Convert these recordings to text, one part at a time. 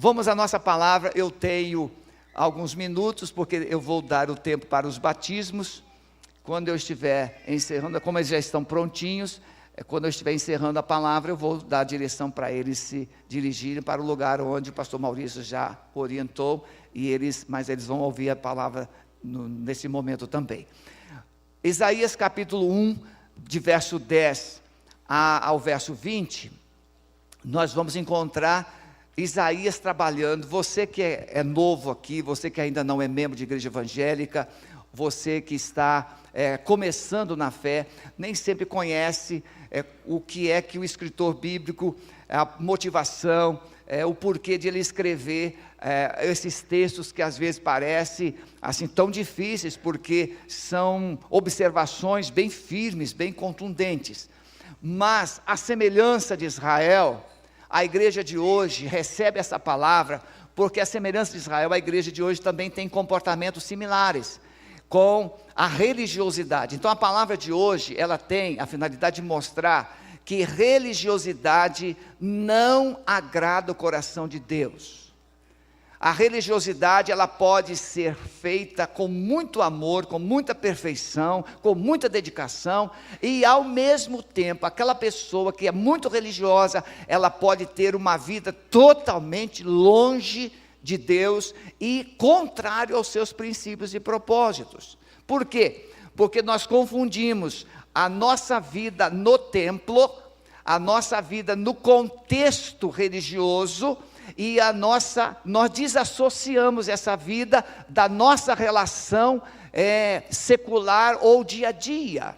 Vamos à nossa palavra. Eu tenho alguns minutos, porque eu vou dar o tempo para os batismos. Quando eu estiver encerrando, como eles já estão prontinhos, quando eu estiver encerrando a palavra, eu vou dar a direção para eles se dirigirem para o lugar onde o pastor Maurício já orientou, mas eles vão ouvir a palavra nesse momento também. Isaías capítulo 1, de verso 10 ao verso 20, nós vamos encontrar Isaías trabalhando. Você que é novo aqui, você que ainda não é membro de igreja evangélica, você que está começando na fé, nem sempre conhece o que é que o escritor bíblico, a motivação, o porquê de ele escrever esses textos que às vezes parecem assim tão difíceis, porque são observações bem firmes, bem contundentes. Mas a semelhança de Israel, a igreja de hoje recebe essa palavra, porque a semelhança de Israel, a igreja de hoje também tem comportamentos similares com a religiosidade. Então a palavra de hoje, ela tem a finalidade de mostrar que religiosidade não agrada o coração de Deus. A religiosidade, ela pode ser feita com muito amor, com muita perfeição, com muita dedicação, e ao mesmo tempo, aquela pessoa que é muito religiosa, ela pode ter uma vida totalmente longe de Deus e contrário aos seus princípios e propósitos. Por quê? Porque nós confundimos a nossa vida no templo, a nossa vida no contexto religioso, e nós desassociamos essa vida da nossa relação secular ou dia a dia.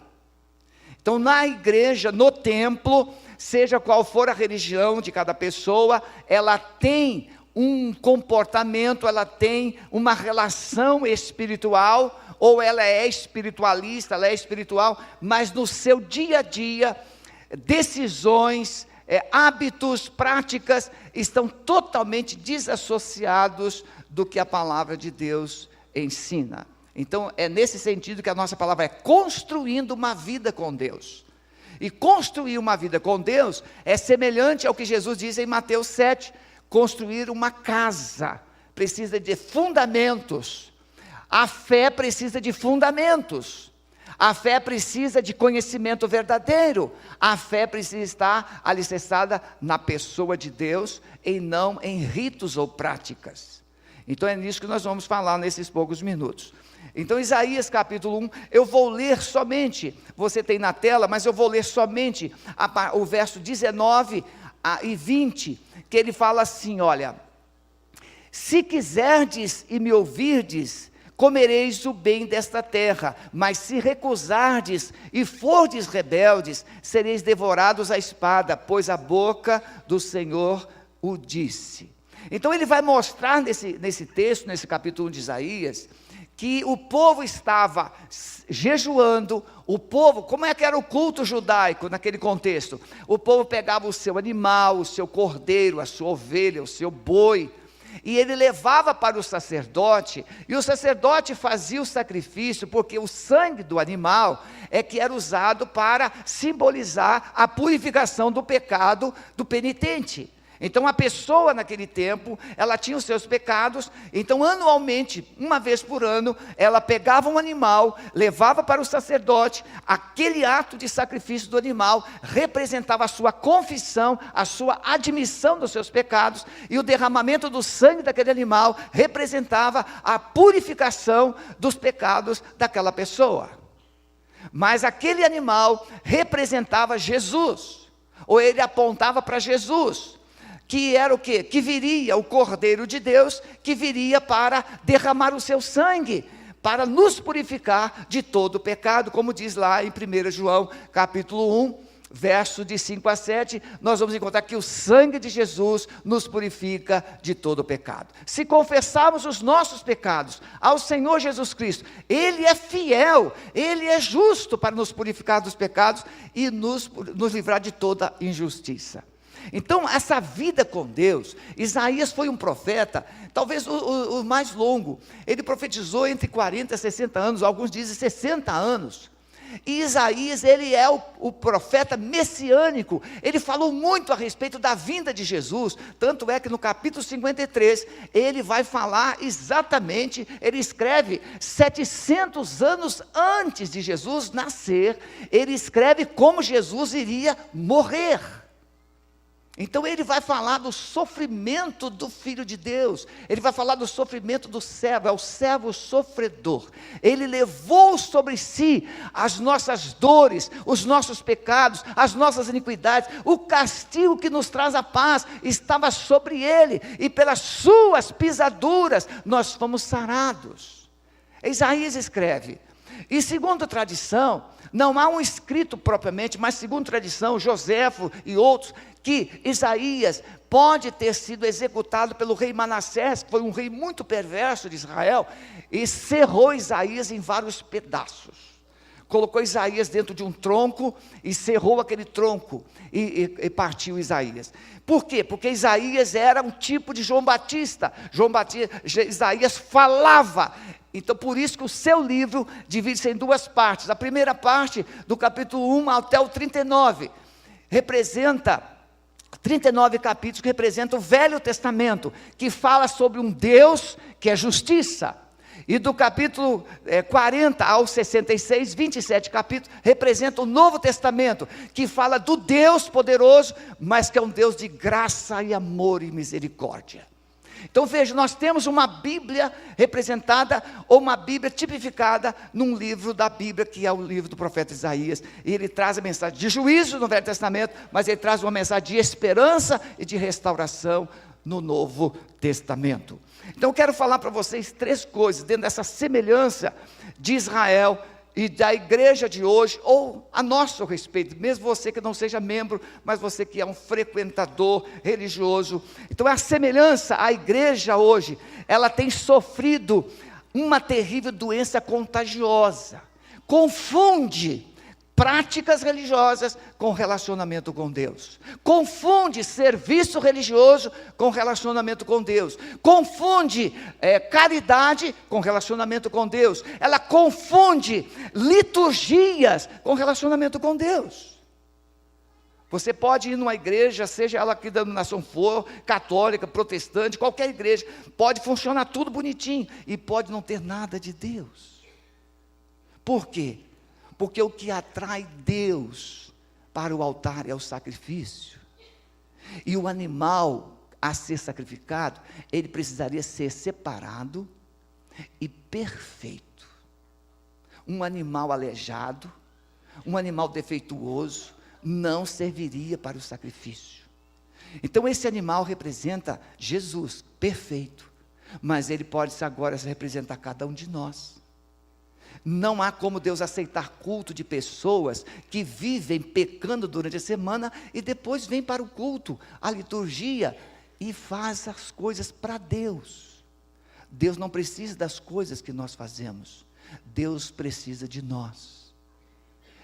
Então na igreja, no templo, seja qual for a religião de cada pessoa, ela tem um comportamento, ela tem uma relação espiritual, ou ela é espiritualista, ela é espiritual, mas no seu dia a dia, decisões, hábitos, práticas, estão totalmente desassociados do que a palavra de Deus ensina. Então é nesse sentido que a nossa palavra é construindo uma vida com Deus. E construir uma vida com Deus é semelhante ao que Jesus diz em Mateus 7, construir uma casa precisa de fundamentos. A fé precisa de fundamentos. A fé precisa de conhecimento verdadeiro. A fé precisa estar alicerçada na pessoa de Deus e não em ritos ou práticas. Então é nisso que nós vamos falar nesses poucos minutos. Então Isaías capítulo 1, eu vou ler somente, você tem na tela, mas eu vou ler somente o verso 19 e 20, que ele fala assim, olha: se quiserdes e me ouvirdes, comereis o bem desta terra, mas se recusardes e fordes rebeldes, sereis devorados à espada, pois a boca do Senhor o disse. Então ele vai mostrar nesse texto, nesse capítulo 1 de Isaías, que o povo estava jejuando. O povo, como é que era o culto judaico naquele contexto? O povo pegava o seu animal, o seu cordeiro, a sua ovelha, o seu boi, e ele levava para o sacerdote, e o sacerdote fazia o sacrifício, porque o sangue do animal que era usado para simbolizar a purificação do pecado do penitente. Então a pessoa naquele tempo, ela tinha os seus pecados, então anualmente, uma vez por ano, ela pegava um animal, levava para o sacerdote. Aquele ato de sacrifício do animal representava a sua confissão, a sua admissão dos seus pecados, e o derramamento do sangue daquele animal representava a purificação dos pecados daquela pessoa. Mas aquele animal representava Jesus, ou ele apontava para Jesus, que era o quê? Que viria o Cordeiro de Deus, que viria para derramar o seu sangue, para nos purificar de todo o pecado, como diz lá em 1 João capítulo 1, verso de 5 a 7, nós vamos encontrar que o sangue de Jesus nos purifica de todo o pecado. Se confessarmos os nossos pecados ao Senhor Jesus Cristo, Ele é fiel, Ele é justo para nos purificar dos pecados e nos livrar de toda injustiça. Então essa vida com Deus, Isaías foi um profeta, talvez o mais longo. Ele profetizou entre 40 e 60 anos, alguns dizem 60 anos. E Isaías, ele é o profeta messiânico. Ele falou muito a respeito da vinda de Jesus. Tanto é que no capítulo 53, ele vai falar exatamente, ele escreve 700 anos antes de Jesus nascer, ele escreve como Jesus iria morrer. Então ele vai falar do sofrimento do Filho de Deus, ele vai falar do sofrimento do servo, é o servo sofredor. Ele levou sobre si as nossas dores, os nossos pecados, as nossas iniquidades, o castigo que nos traz a paz estava sobre ele, e pelas suas pisaduras nós fomos sarados. Isaías escreve, e segundo a tradição, não há um escrito propriamente, mas segundo a tradição, Joséfo e outros, que Isaías pode ter sido executado pelo rei Manassés, que foi um rei muito perverso de Israel, e cerrou Isaías em vários pedaços. Colocou Isaías dentro de um tronco, e cerrou aquele tronco, e partiu Isaías. Por quê? Porque Isaías era um tipo de João Batista. Isaías falava. Então, por isso que o seu livro divide-se em duas partes. A primeira parte, do capítulo 1 até o 39, representa 39 capítulos que representam o Velho Testamento, que fala sobre um Deus que é justiça. E do capítulo 40 ao 66, 27 capítulos, representam o Novo Testamento, que fala do Deus poderoso, mas que é um Deus de graça e amor e misericórdia. Então veja, nós temos uma Bíblia representada, ou uma Bíblia tipificada, num livro da Bíblia, que é o livro do profeta Isaías, e ele traz a mensagem de juízo no Velho Testamento, mas ele traz uma mensagem de esperança e de restauração no Novo Testamento. Então eu quero falar para vocês três coisas, dentro dessa semelhança de Israel e da igreja de hoje, ou a nosso respeito, mesmo você que não seja membro, mas você que é um frequentador religioso. Então a semelhança, a igreja hoje, ela tem sofrido uma terrível doença contagiosa, confunde práticas religiosas com relacionamento com Deus, confunde serviço religioso com relacionamento com Deus, confunde caridade com relacionamento com Deus, ela confunde liturgias com relacionamento com Deus. Você pode ir numa igreja, seja ela que denominação for, católica, protestante, qualquer igreja, pode funcionar tudo bonitinho, e pode não ter nada de Deus. Por quê? Porque o que atrai Deus para o altar é o sacrifício. E o animal a ser sacrificado, ele precisaria ser separado e perfeito. Um animal aleijado, um animal defeituoso, não serviria para o sacrifício. Então esse animal representa Jesus, perfeito. Mas ele pode agora representar cada um de nós. Não há como Deus aceitar culto de pessoas que vivem pecando durante a semana e depois vêm para o culto, a liturgia, e faz as coisas para Deus. Deus não precisa das coisas que nós fazemos, Deus precisa de nós.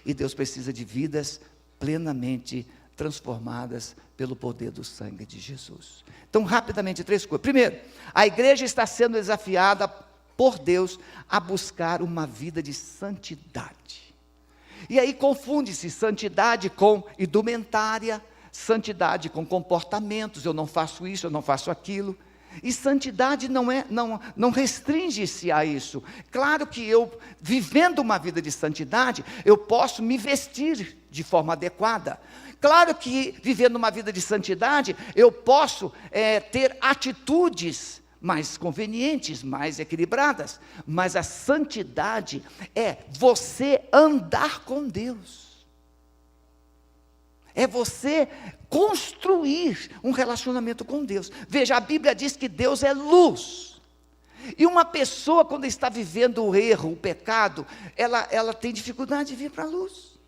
E Deus precisa de vidas plenamente transformadas pelo poder do sangue de Jesus. Então, rapidamente, três coisas. Primeiro, a igreja está sendo desafiada por Deus a buscar uma vida de santidade. E aí confunde-se santidade com indumentária, santidade com comportamentos, eu não faço isso, eu não faço aquilo. E santidade não restringe-se a isso. Claro que eu, vivendo uma vida de santidade, eu posso me vestir de forma adequada. Claro que, vivendo uma vida de santidade, eu posso ter atitudes mais convenientes, mais equilibradas, mas a santidade é você andar com Deus, é você construir um relacionamento com Deus. Veja, a Bíblia diz que Deus é luz, e uma pessoa quando está vivendo o erro, o pecado, ela tem dificuldade de vir para a luz.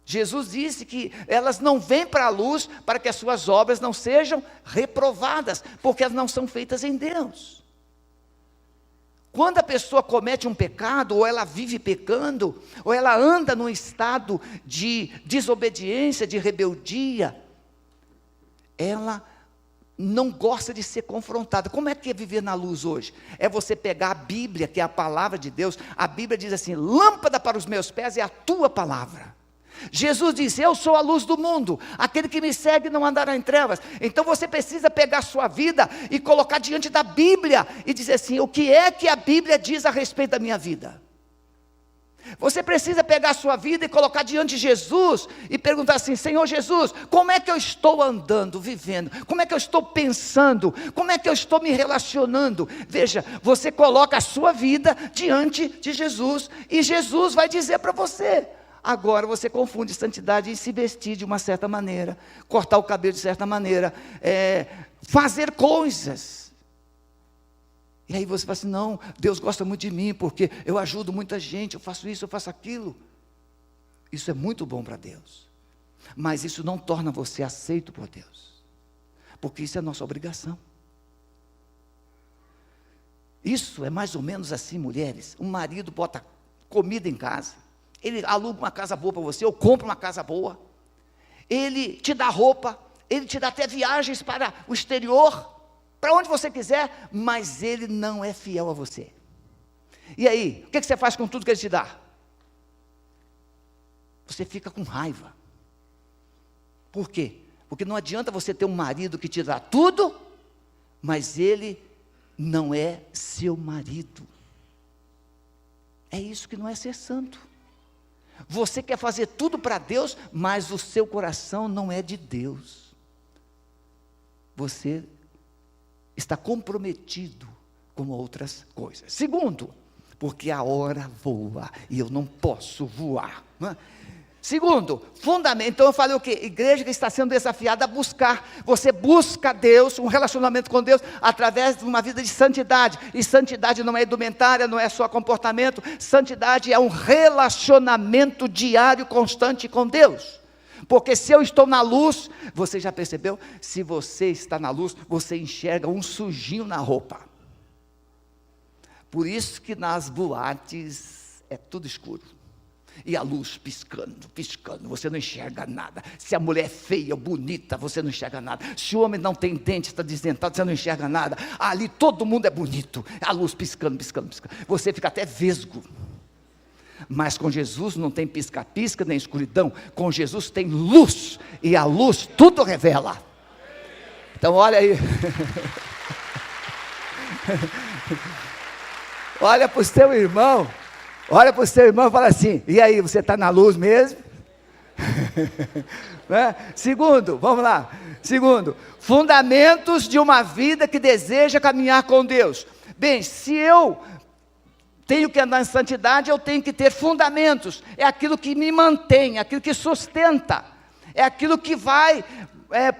Jesus disse que elas não vêm para a luz para que as suas obras não sejam reprovadas, porque elas não são feitas em Deus. Quando a pessoa comete um pecado, ou ela vive pecando, ou ela anda num estado de desobediência, de rebeldia, ela não gosta de ser confrontada. Como é que é viver na luz hoje? É você pegar a Bíblia, que é a palavra de Deus. A Bíblia diz assim: lâmpada para os meus pés é a tua palavra. Jesus disse: eu sou a luz do mundo, aquele que me segue não andará em trevas. Então você precisa pegar a sua vida e colocar diante da Bíblia e dizer assim: o que é que a Bíblia diz a respeito da minha vida? Você precisa pegar a sua vida e colocar diante de Jesus e perguntar assim: Senhor Jesus, como é que eu estou andando, vivendo? Como é que eu estou pensando? Como é que eu estou me relacionando? Veja, você coloca a sua vida diante de Jesus e Jesus vai dizer para você. Agora você confunde santidade em se vestir de uma certa maneira, cortar o cabelo de certa maneira, fazer coisas. E aí você fala assim: não, Deus gosta muito de mim, porque eu ajudo muita gente, eu faço isso, eu faço aquilo. Isso é muito bom para Deus, mas isso não torna você aceito por Deus, porque isso é nossa obrigação. Isso é mais ou menos assim, mulheres. Um marido bota comida em casa, ele aluga uma casa boa para você, ou compra uma casa boa, ele te dá roupa, ele te dá até viagens para o exterior, para onde você quiser, mas ele não é fiel a você. E aí, o que você faz com tudo que ele te dá? Você fica com raiva. Por quê? Porque não adianta você ter um marido que te dá tudo, mas ele não é seu marido. É isso que não é ser santo. Você quer fazer tudo para Deus, mas o seu coração não é de Deus. Você está comprometido com outras coisas. Segundo, porque a hora voa e eu não posso voar. Não é? Segundo, fundamento. Então eu falei o quê? Igreja que está sendo desafiada a buscar. Você busca Deus, um relacionamento com Deus, através de uma vida de santidade. E santidade não é indumentária, não é só comportamento. Santidade é um relacionamento diário, constante com Deus. Porque se eu estou na luz, você já percebeu? Se você está na luz, você enxerga um sujinho na roupa. Por isso que nas boates é tudo escuro. E a luz piscando, piscando, você não enxerga nada. Se a mulher é feia ou bonita, você não enxerga nada. Se o homem não tem dente, está desdentado, você não enxerga nada. Ali todo mundo é bonito, a luz piscando, piscando, piscando. Você fica até vesgo. Mas com Jesus não tem pisca-pisca nem escuridão. Com Jesus tem luz, e a luz tudo revela. Então olha aí. Olha para o seu irmão. Olha para o seu irmão e fala assim: e aí, você está na luz mesmo? Né? Segundo, vamos lá. Segundo, fundamentos de uma vida que deseja caminhar com Deus. Bem, se eu tenho que andar em santidade, eu tenho que ter fundamentos. É aquilo que me mantém, aquilo que sustenta, é aquilo que vai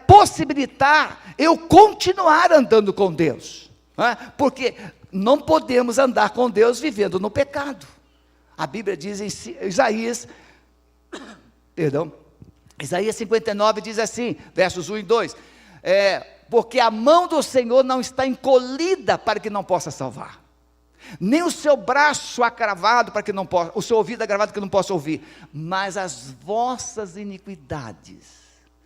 possibilitar eu continuar andando com Deus. Né? Porque não podemos andar com Deus vivendo no pecado. A Bíblia diz em Isaías 59 diz assim, versos 1 e 2, porque a mão do Senhor não está encolhida para que não possa salvar, nem o seu braço acravado para que não possa, o seu ouvido agravado para que não possa ouvir, mas as vossas iniquidades,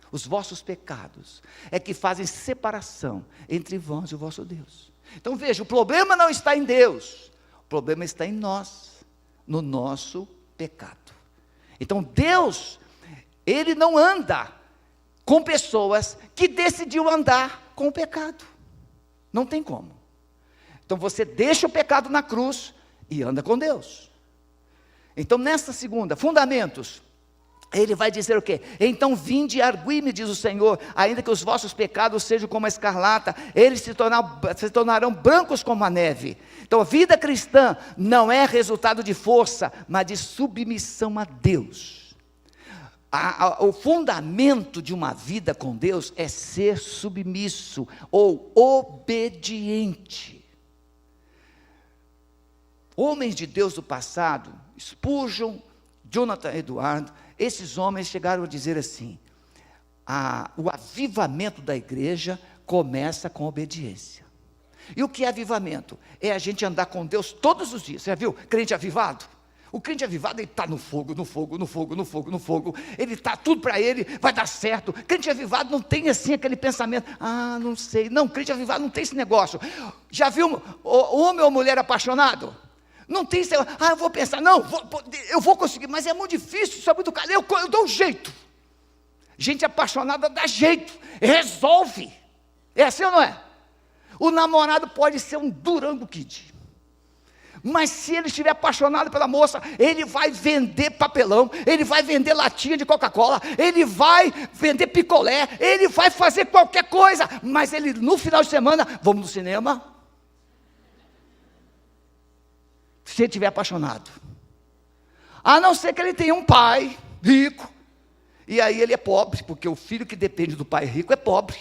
os vossos pecados, é que fazem separação entre vós e o vosso Deus. Então veja, o problema não está em Deus, o problema está em nós, no nosso pecado. Então Deus, Ele não anda com pessoas que decidiu andar com o pecado, não tem como. Então você deixa o pecado na cruz e anda com Deus. Então nessa segunda, fundamentos, ele vai dizer o quê? Então vinde e argui-me, diz o Senhor, ainda que os vossos pecados sejam como a escarlata, eles se tornarão brancos como a neve. Então a vida cristã não é resultado de força, mas de submissão a Deus. O fundamento de uma vida com Deus é ser submisso ou obediente. Homens de Deus do passado, Spurgeon, Jonathan Edwards, esses homens chegaram a dizer assim: o avivamento da igreja começa com obediência. E o que é avivamento? É a gente andar com Deus todos os dias. Você já viu crente avivado? O crente avivado, ele está no fogo, no fogo, no fogo, no fogo, no fogo. Ele está tudo para ele, vai dar certo. Crente avivado não tem assim aquele pensamento, não sei. Não, crente avivado não tem esse negócio. Já viu o homem ou mulher apaixonado? Não tem esse negócio, eu vou pensar, eu vou conseguir, mas é muito difícil, isso é muito caro, eu dou um jeito. Gente apaixonada dá jeito, resolve. É assim ou não é? O namorado pode ser um Durango Kid, mas se ele estiver apaixonado pela moça, ele vai vender papelão, ele vai vender latinha de Coca-Cola, ele vai vender picolé, ele vai fazer qualquer coisa, mas ele no final de semana, vamos no cinema, se ele estiver apaixonado, a não ser que ele tenha um pai rico, e aí ele é pobre, porque o filho que depende do pai rico é pobre.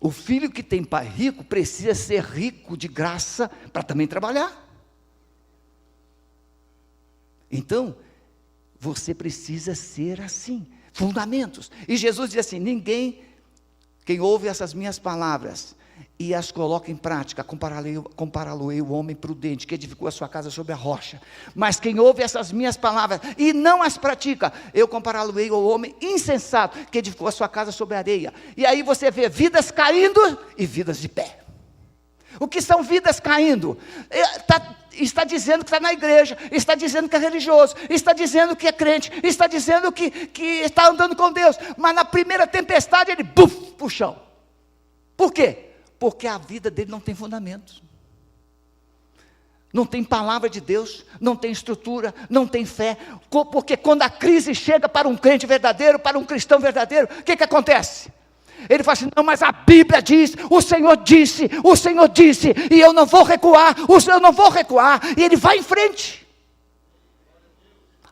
O filho que tem pai rico precisa ser rico de graça para também trabalhar. Então, você precisa ser assim, fundamentos. E Jesus diz assim: quem ouve essas minhas palavras e as coloca em prática, compará-lo-ei o homem prudente, que edificou a sua casa sobre a rocha. Mas quem ouve essas minhas palavras e não as pratica, eu compará-lo-ei ao homem insensato, que edificou a sua casa sobre a areia. E aí você vê vidas caindo e vidas de pé. O que são vidas caindo? Está dizendo que está na igreja, está dizendo que é religioso, está dizendo que é crente, está dizendo que está andando com Deus, mas na primeira tempestade ele, para o chão. Por quê? Porque a vida dele não tem fundamento, não tem palavra de Deus, não tem estrutura, não tem fé. Porque quando a crise chega para um crente verdadeiro, para um cristão verdadeiro, o que acontece? Ele fala assim: não, mas a Bíblia diz, o Senhor disse, e eu não vou recuar, e ele vai em frente.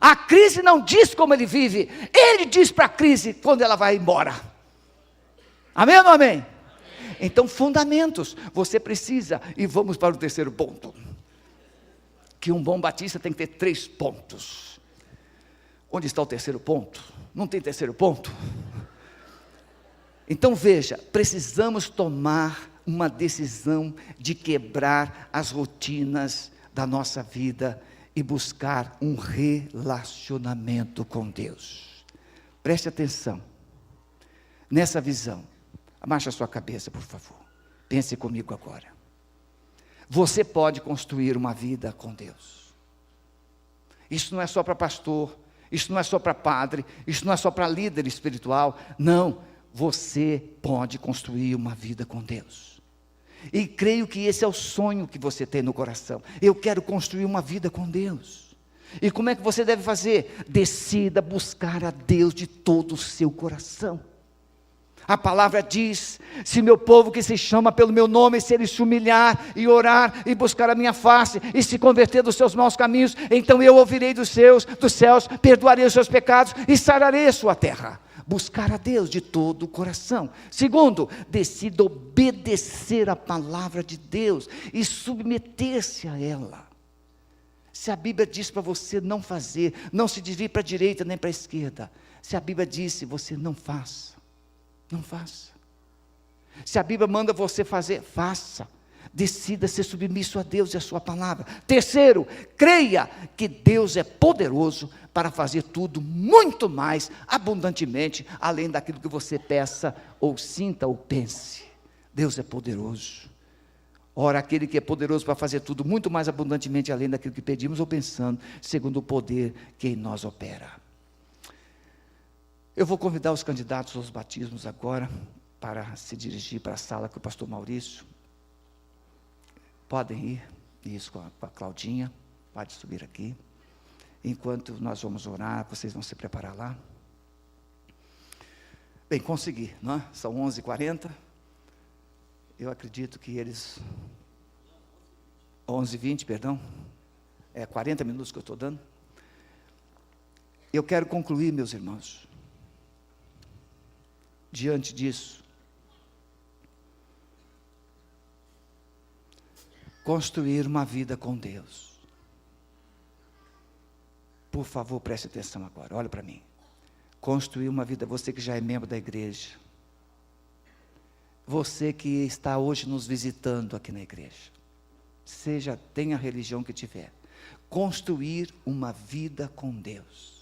A crise não diz como ele vive, ele diz para a crise quando ela vai embora. Amém ou não amém? Então, fundamentos, você precisa, e vamos para o terceiro ponto, que um bom batista tem que ter 3 pontos. Onde está o terceiro ponto? Não tem terceiro ponto? Então veja, precisamos tomar uma decisão de quebrar as rotinas da nossa vida e buscar um relacionamento com Deus. Preste atenção nessa visão. Abaixa a sua cabeça, por favor. Pense comigo agora. Você pode construir uma vida com Deus. Isso não é só para pastor, isso não é só para padre, isso não é só para líder espiritual. Não, você pode construir uma vida com Deus. E creio que esse é o sonho que você tem no coração. Eu quero construir uma vida com Deus. E como é que você deve fazer? Decida buscar a Deus de todo o seu coração. A palavra diz: se meu povo que se chama pelo meu nome, se ele se humilhar e orar e buscar a minha face e se converter dos seus maus caminhos, então eu ouvirei dos céus, perdoarei os seus pecados e sararei a sua terra. Buscar a Deus de todo o coração. Segundo, decida obedecer a palavra de Deus e submeter-se a ela. Se a Bíblia diz para você não fazer, não se desvie para a direita nem para a esquerda. Se a Bíblia disse, você não faça. Não faça. Se a Bíblia manda você fazer, faça. Decida ser submisso a Deus e a sua palavra. Terceiro, creia que Deus é poderoso para fazer tudo muito mais abundantemente, além daquilo que você peça, ou sinta, ou pense. Deus é poderoso. Ora, aquele que é poderoso para fazer tudo muito mais abundantemente, além daquilo que pedimos ou pensando, segundo o poder que em nós opera. Eu vou convidar os candidatos aos batismos agora, para se dirigir para a sala com o pastor Maurício. Podem ir, isso com a Claudinha, pode subir aqui. Enquanto nós vamos orar, vocês vão se preparar lá. Bem, consegui, não é? São 11h40. Eu acredito que eles... 11h20, perdão. 40 minutos que eu estou dando. Eu quero concluir, meus irmãos. Diante disso, construir uma vida com Deus. Por favor, preste atenção agora, olha para mim. Construir uma vida, você que já é membro da igreja, você que está hoje nos visitando aqui na igreja, tenha a religião que tiver, construir uma vida com Deus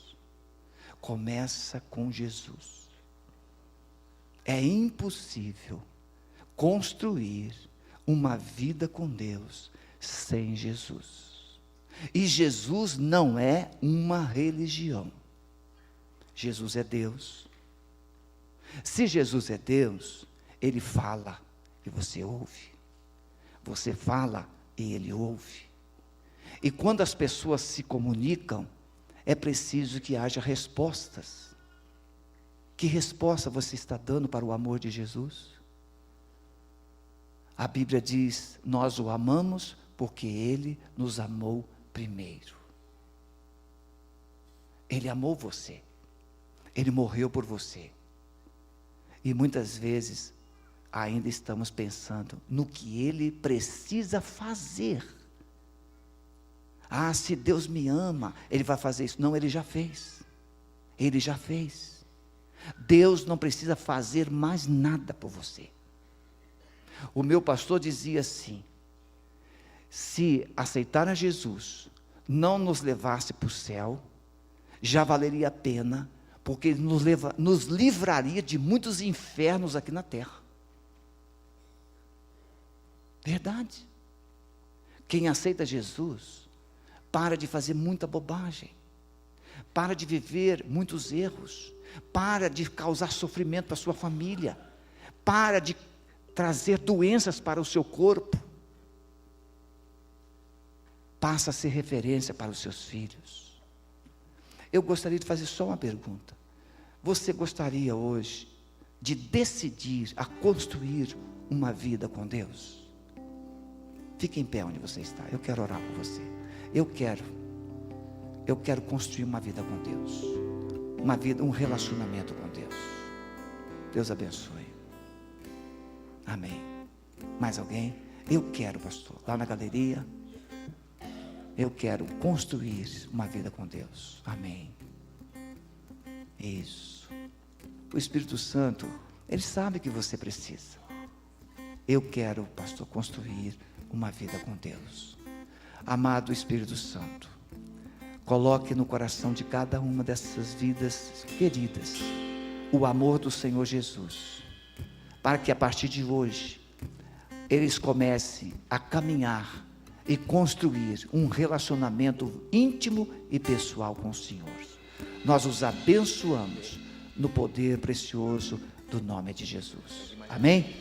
começa com Jesus. É impossível construir uma vida com Deus sem Jesus. E Jesus não é uma religião. Jesus é Deus. Se Jesus é Deus, Ele fala e você ouve. Você fala e Ele ouve. E quando as pessoas se comunicam, é preciso que haja respostas. Que resposta você está dando para o amor de Jesus? A Bíblia diz: nós o amamos porque Ele nos amou primeiro. Ele amou você. Ele morreu por você. E muitas vezes ainda estamos pensando no que Ele precisa fazer. Ah, se Deus me ama, Ele vai fazer isso. Não, Ele já fez. Ele já fez. Deus não precisa fazer mais nada por você. O meu pastor dizia assim: se aceitar a Jesus não nos levasse para o céu, já valeria a pena, porque Ele nos livraria de muitos infernos aqui na terra. Verdade. Quem aceita Jesus para de fazer muita bobagem, para de viver muitos erros, para de causar sofrimento para a sua família, para de trazer doenças para o seu corpo, passa a ser referência para os seus filhos. Eu gostaria de fazer só uma pergunta: você gostaria hoje de decidir a construir uma vida com Deus? Fique em pé onde você está, eu quero orar por você. Eu quero construir uma vida com Deus, uma vida, um relacionamento com Deus. Deus abençoe. Amém. Mais alguém? Eu quero, pastor, lá na galeria, eu quero construir uma vida com Deus. Amém. Isso. O Espírito Santo, Ele sabe que você precisa. Eu quero, pastor, construir uma vida com Deus. Amado Espírito Santo, coloque no coração de cada uma dessas vidas queridas o amor do Senhor Jesus, para que a partir de hoje eles comecem a caminhar e construir um relacionamento íntimo e pessoal com o Senhor. Nós os abençoamos no poder precioso do nome de Jesus. Amém?